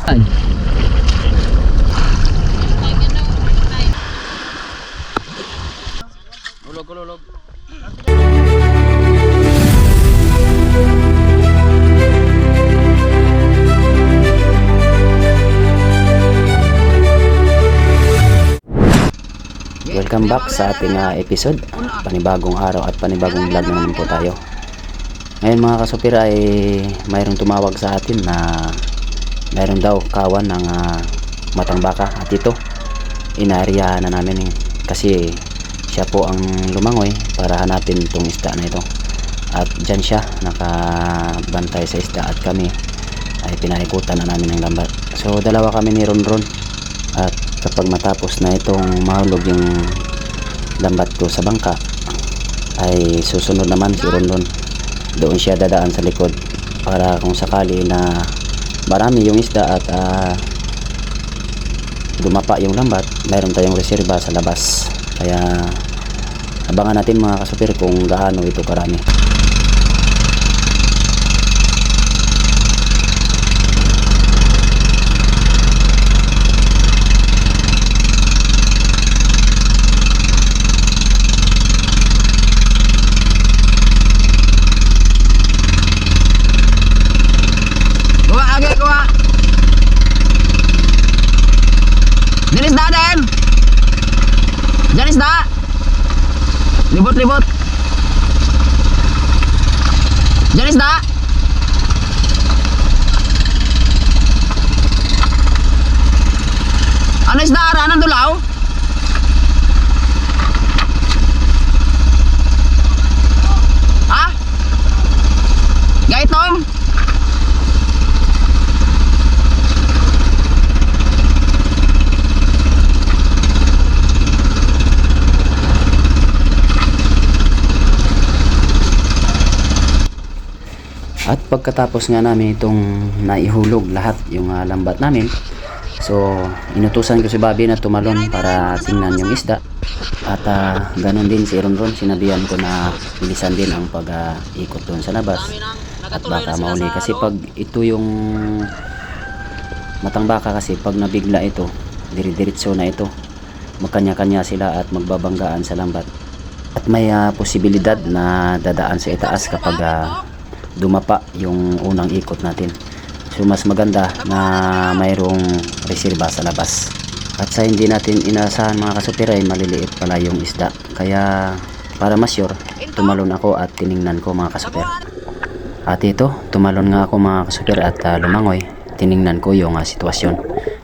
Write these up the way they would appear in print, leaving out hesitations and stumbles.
Ay. Ulog. Welcome back sa ating episode. Panibagong araw at panibagong vlog na naman po tayo. Ngayon mga kasupir ay mayroong tumawag sa atin na mayroon daw kawan ng matang baka. At ito, inaaryahan na namin kasi siya po ang lumangoy para hanapin itong isda na ito. At dyan siya nakabantay sa isda at kami ay pinaikutan na namin ng lambat. So dalawa kami ni Ronron. At kapag matapos na itong mahulog yung lambat ko sa bangka ay susunod naman si Ronron. Doon siya dadaan sa likod para kung sakali na marami yung isda at dumapa yung lambat, mayroon tayong reserba sa labas. Kaya abangan natin mga kasupir kung gaano ito karami. Libot. Diyan isda. Ano isda ara nang dulaw? Ha? Gaitong? At pagkatapos nga namin itong naihulog lahat yung lambat namin, so inutusan ko si Bobby na tumalon para tingnan yung isda. At ganun din si Ronron, sinabihan ko na bilisan din ang pag-ikot doon sa labas at baka mauli. Kasi pag ito yung matang baka, kasi pag nabigla ito, dire-diretso na ito, magkanya-kanya sila at magbabanggaan sa lambat. At may posibilidad na dadaan sa itaas kapag dumapa yung unang ikot natin. So mas maganda na mayroong reserba sa labas. At sa hindi natin inaasahan mga kasupir ay maliliit pala yung isda. Kaya para mas sure, tumalon ako at tiningnan ko mga kasupir. At ito, tumalon nga ako mga kasupir at lumangoy. Tiningnan ko yung sitwasyon.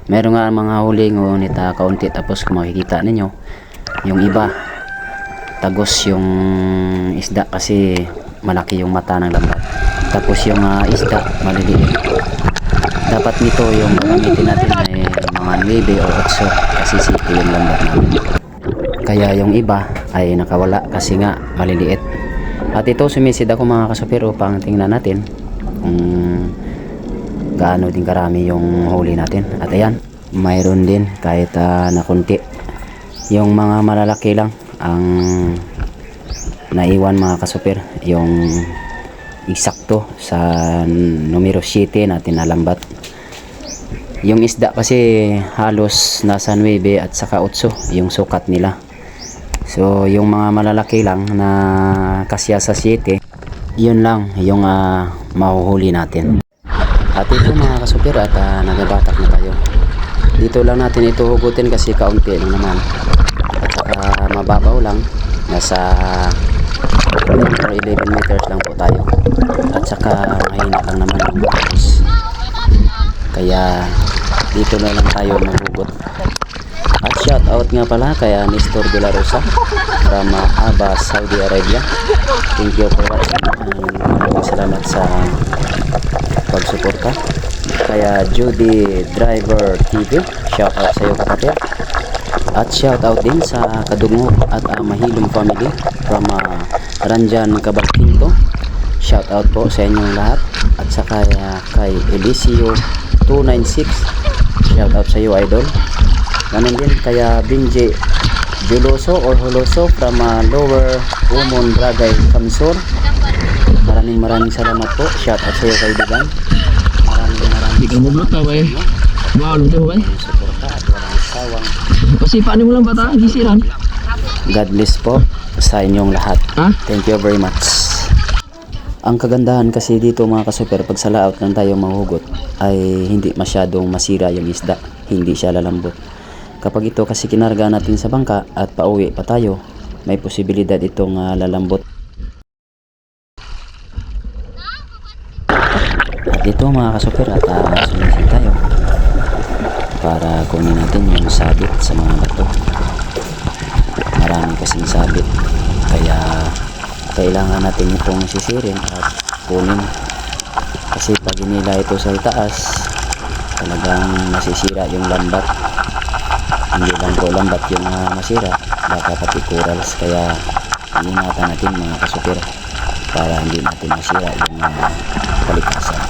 Meron nga mga huli ngunit kaunti, tapos kung makikita ninyo, yung iba tagos yung isda kasi malaki yung mata ng lambat. Tapos yung isda maliliit. Dapat nito yung gamitin natin ay mga 9 o 8 kasi siko yung lambat namin. Kaya yung iba ay nakawala kasi nga maliliit. At ito sumisid ako mga kasupir upang tingnan natin kung gaano din karami yung huli natin. At ayan, mayroon din kahit na kunti. Yung mga malalaki lang ang naiwan mga kasupir, yung eksakto sa numero 7 natin na lambat. Yung isda kasi halos nasa 9 at saka 8 yung sukat nila. So yung mga malalaki lang na kasya sa 7, yun lang yung mahuhuli natin. At ito mga kasupir at nagabatak na tayo. Dito lang natin ito hugutin kasi kaunti lang naman. At saka mababaw lang, nasa 11 meters lang po tayo. At saka mahina lang naman yung buhos. Kaya dito na lang tayo maghugot. At shout out nga pala kay Nestor De La Rosa from Aba, Saudi Arabia. Thank you for watching. Maraming salamat sa pagsuporta. Kaya Judy Driver TV, shout out sa iyo kapatid. At shout out din sa Kadungo at Mahilong family from Ranjan Cabalquinto. Shout out po sa inyong lahat. At saka kay Elisio 296, shout out sa iyo idol. Ganun din kaya Binje Juloso or Holoso from Lower Umon Bragay Kamsur. Maraming salamat po. Shout out sa iyo kaibigan. Maraming Hindi ka mablot ka ba eh? Mahal mo ba? suporta at walang sawang Pasipanin mo lang bata, gisiran. God bless po sa inyong lahat. Ha? Thank you very much. Ang kagandahan kasi dito mga kasuper, pag sa laot lang tayo mahugot ay hindi masyadong masira yung isda, hindi siya lalambot. Kapag ito kasi kinarga natin sa bangka at pauwi pa tayo, may posibilidad itong lalambot. At ito mga kasuper, at sumisid tayo para kunin natin yung sabit sa mga bato. Marami kasing sabit, kaya kailangan natin itong sisirin at kunin, kasi pag inila ito sa itaas talagang masisira yung lambat. Hindi lang po lambat yung masira, baka pati corals, kaya ingatan natin mga kasupir para hindi natin masira yung kalikasan.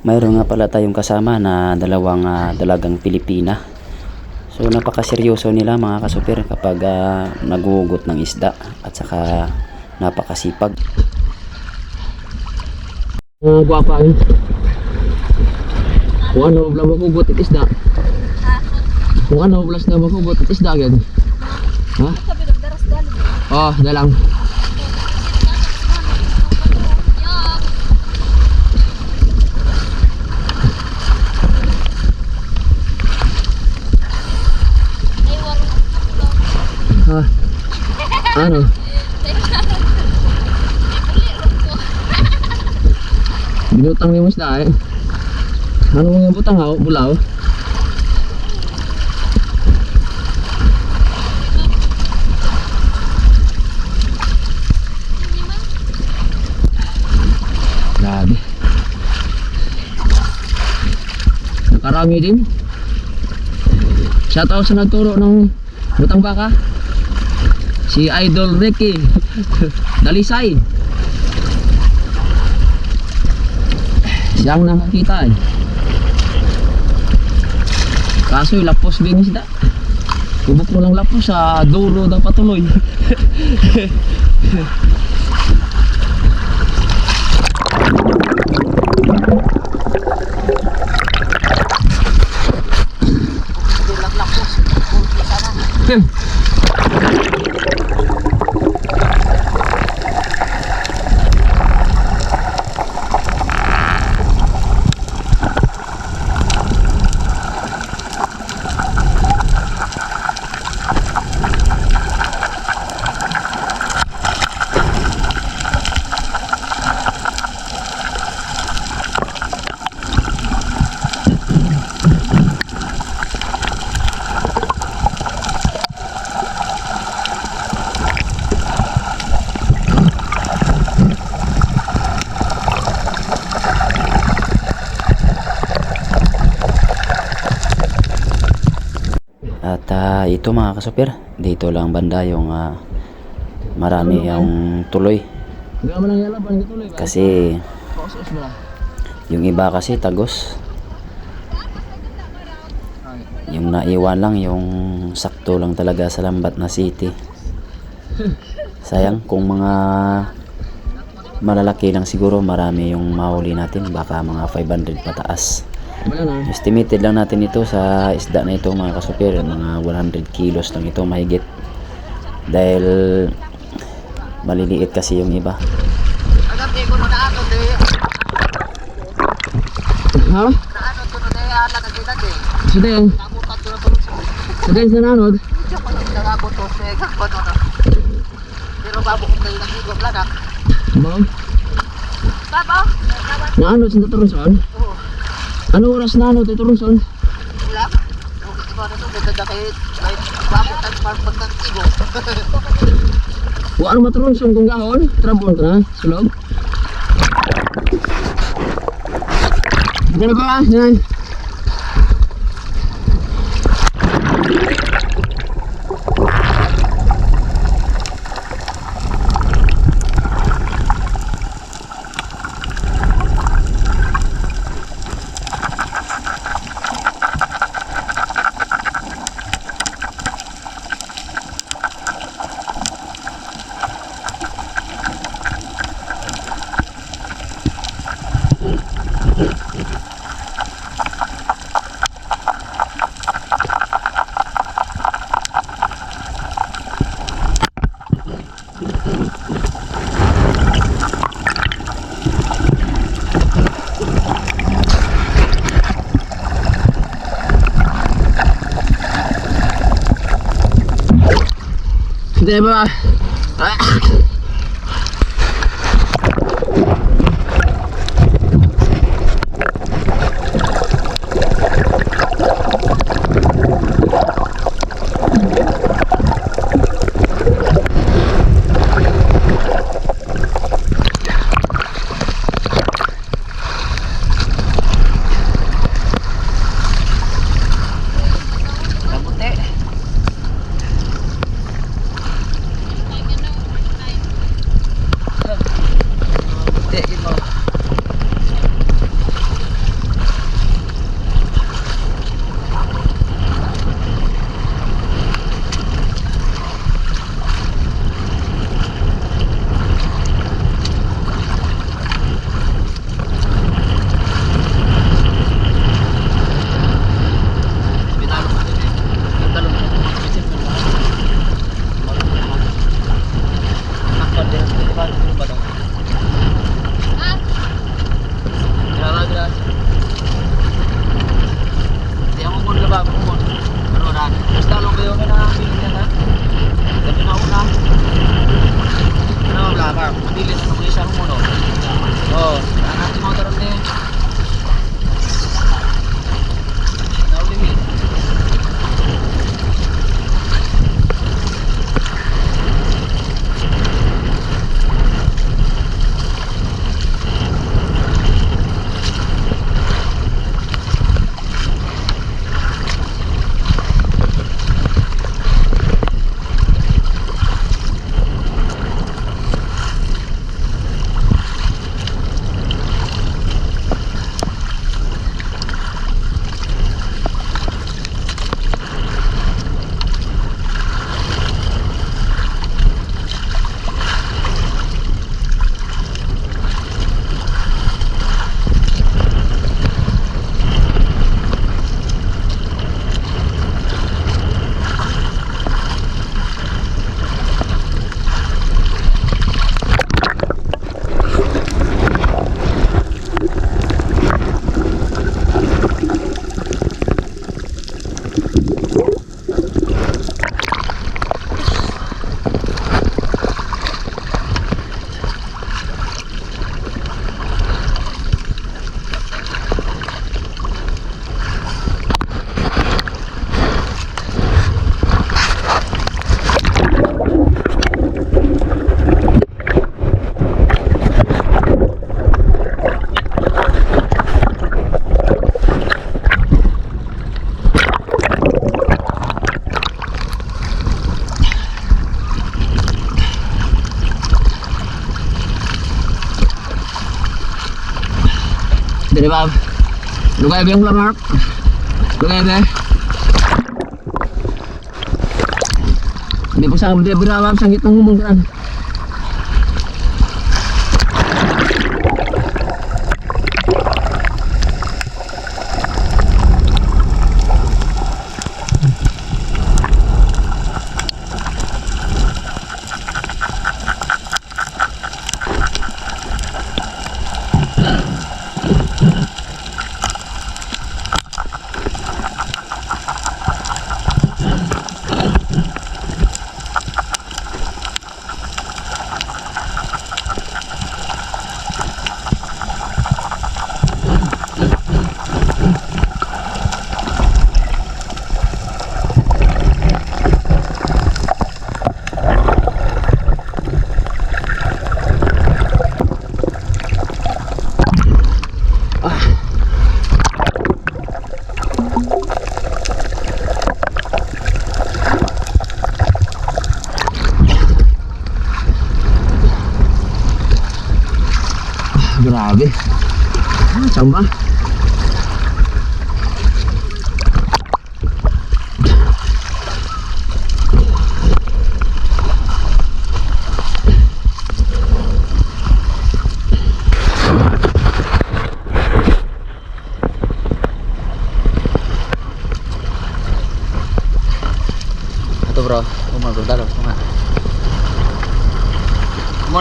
Mayroon nga pala tayong kasama na dalawang dalagang Pilipina. So napakaseryoso nila mga kasupir kapag naguhugot ng isda, at saka napakasipag. Guwapa yun. Kung ano, wala makugot at isda. Kung ano, wala na makugot at isda agad. Ha? Oh, dalang. Ha? Ano? Binutang ni Musda eh. Ano mga butang ha? Bulaw? Grabe. Nakarami din. Shoutout sa nagturo ng butang baka. Si Idol Ricky Dalisay. Siyang nakakita eh. Kaso yung lapos din isda. Kubok mo lang lapos sa duro daw patuloy. At ito mga kasupir, dito lang banda yung marami yung tuloy, kasi yung iba kasi tagos. Yung naiwan lang yung sakto lang talaga sa lambat na city. Sayang, kung mga malalaki lang siguro marami yung mahuli natin, baka mga 500 pataas. Estimated lang natin ito sa isda na ito mga kasupir, mga 100 kilos lang ito mahigit, dahil maliliit kasi yung iba. Ha? Sedeng. Sedeng sa nanod. Pero bago kong kayo nag-igop lang ha. Bang? Baba? Nanod sa Turunson? Oo. Ano oras nanod sa Turunson? Wala. Iba na ito, ganda kayo. Bago tayo pagkakigop. Wa ano maturunson kung gahon? Trabon ka na? Sulog? Ano ba? Yan. Hindi ba? Kabuti. Kabuti, ito. Pinalo ko din eh. Pinalo ko din. Akal din. Di ba? Ano ba daw? Grabe. Di ako muna labag mo. Ano na? Basta lang kayo na nakakilin yan ha. Sabi na una. Ano ang labag? Mabilis ano kayo siya mo no? Oo. Natin mo taron eh. Naulihin. Dari bab. Lugay ba yung lamar? Lugay ba? Hindi po sa hindi berawam sakit ng umong kan. Grabe. Samba.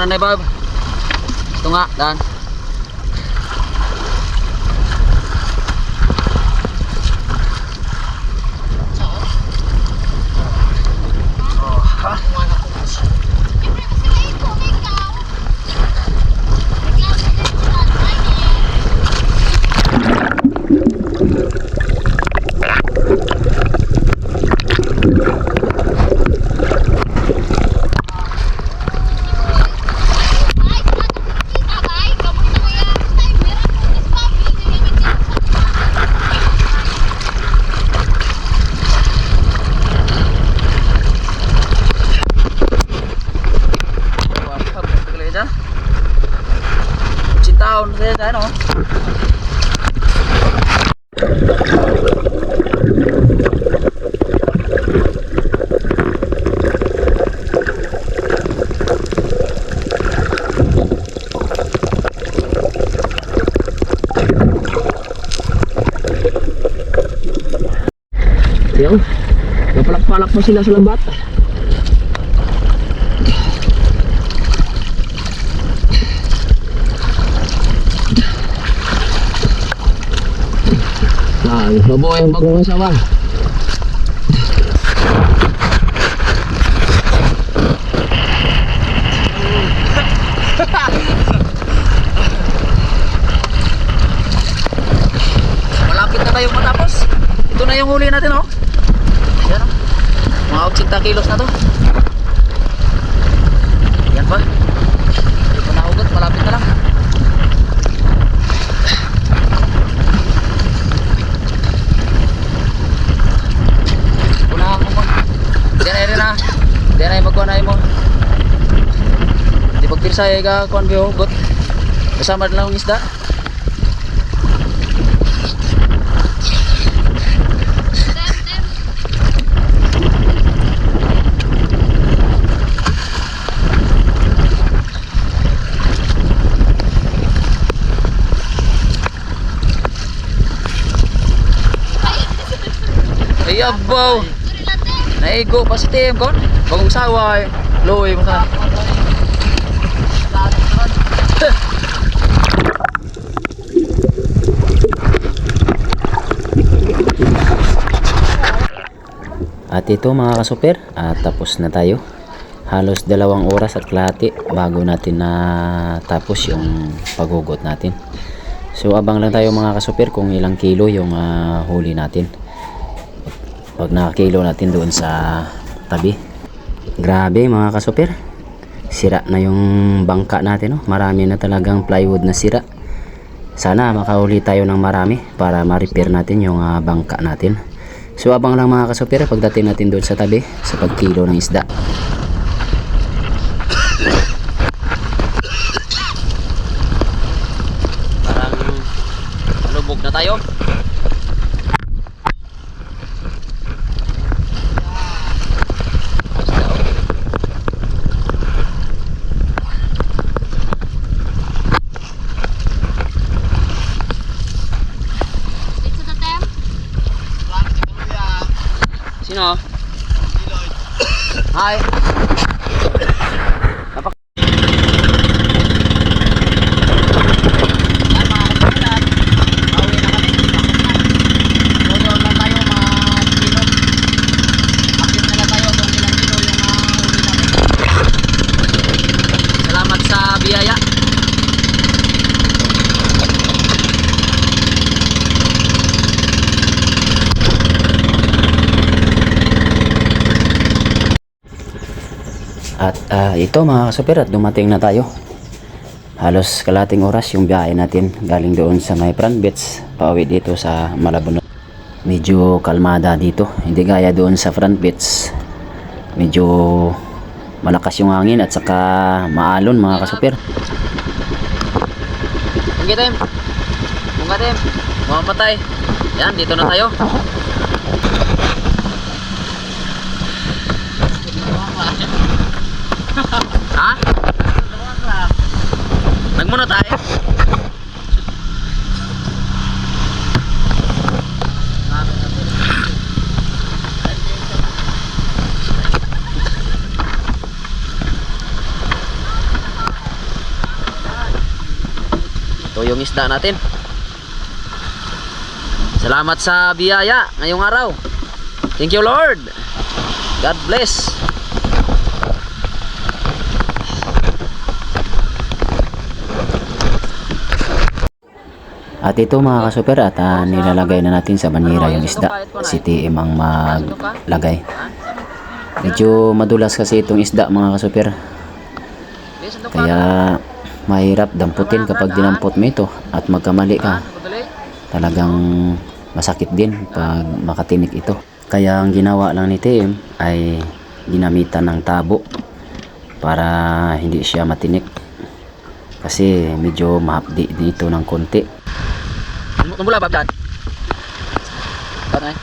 muna na Bob. Ito nga, Dan. Tahun saya kan oh. Yung napalak-palak mo sila sa lambat. Mabuhay ang bagong asawa. Malapit na tayong matapos. Ito na yung huli natin oh. Yan oh. Mga 80 kilos na to. Yan pa. Hindi pa nahugot, malapit na lang. Diyan ay magkuhan na mo. Di pagpirsa ay ka kuhan biyo hugot. Kasama lang ang isda. Ay abaw. Naigo pa si Tim kon. Bagong saway. Loy mo ka. At ito mga kasuper, tapos na tayo. Halos 2 oras at kalahati bago natin na tapos yung paghugot natin. So abang lang tayo mga kasuper kung ilang kilo yung huli natin. Pag nakakilo natin doon sa tabi. Grabe mga kasuper, sira na yung bangka natin, oh. Marami na talagang plywood na sira. Sana makahuli tayo ng marami para ma-repair natin yung bangka natin. So abang lang mga kasuper pagdating natin doon sa tabi sa pagkilo ng isda. Parang malubog na tayo. Sino? Hi. Salamat sa biyaya. At ito mga kasuper, at dumating na tayo. Halos kalating oras yung biyahe natin galing doon sa may Front Beach pauwi dito sa Malabon. Medyo kalmada dito, hindi gaya doon sa Front Beach. Medyo malakas yung hangin at saka maalon mga kasuper. Punggitim. Punggitim. Mamatay. Yan, dito na tayo. Ha? Nagmuna tayo. yung isda natin. Salamat sa biyaya ngayong araw. Thank you Lord. God bless. At ito mga kasuper, at nilalagay na natin sa banyera yung isda. Si TM ang maglagay. Medyo madulas kasi itong isda mga kasuper. Kaya mahirap damputin kapag dinampot mo ito at magkamali ka. Talagang masakit din pag makatinik ito. Kaya ang ginawa lang ni TM ay ginamitan ng tabo para hindi siya matinik. Kasi medyo mahapdi dito ng konti. Mula ba dyan? Saan ay?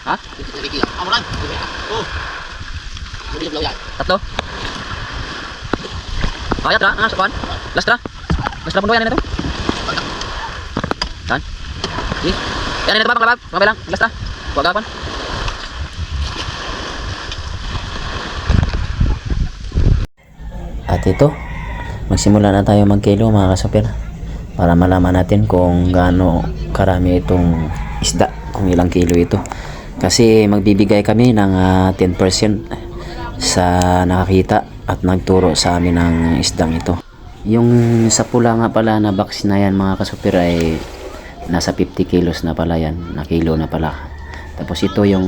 Ha? Tatlo? Ayat ra? Ah, sakuan? Lastra? Lastra pun yan ito? Saan? Sige. Yan ito ba? Panglabag? Pangabay lang? Lastra? Huwag agapan? At ito, magsimula na tayo magkilo mga kasuper, para malaman natin kung gaano karami itong isda, kung ilang kilo ito. Kasi magbibigay kami ng 10% sa nakakita at nagturo sa amin ng isdang ito. Yung sa pula nga pala na box na yan mga kasuper ay nasa 50 kilos na pala yan, na kilo na pala. Tapos ito yung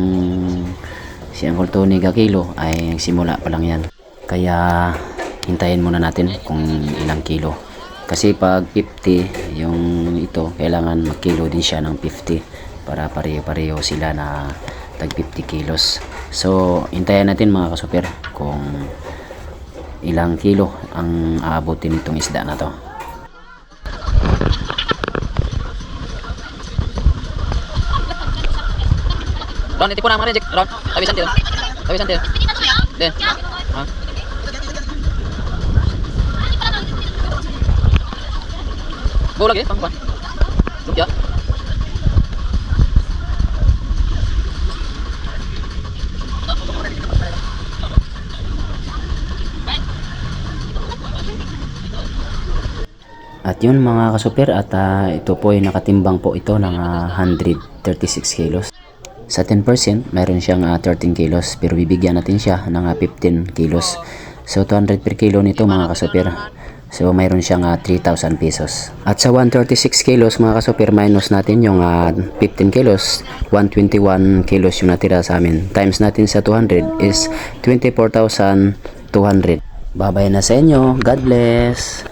si Uncle Tony kilo ay simula pa lang yan. Kaya hintayin muna natin kung ilang kilo. Kasi pag 50 yung ito, kailangan magkilo din siya ng 50 para pareho-pareho sila na tag 50 kilos. So hintayin natin mga kasuper kung ilang kilo ang aabutin itong isda na to. Ron, itipo na mga reject. Ron, tabisan tayo. Tabisan tayo. Den. Ha? Go lagi, pang. Lukya. At yun mga kasuper, at ito po ay nakatimbang po ito ng 136 kilos. Sa 10% mayroon siyang 13 kilos, pero bibigyan natin siya ng 15 kilos. So 200 per kilo nito mga kasuper. So mayroon siyang 3,000 pesos. At sa 136 kilos mga kasuper, minus natin yung 15 kilos, 121 kilos yung natira sa amin. Times natin sa 200 is 24,200. Babay na sa inyo. God bless.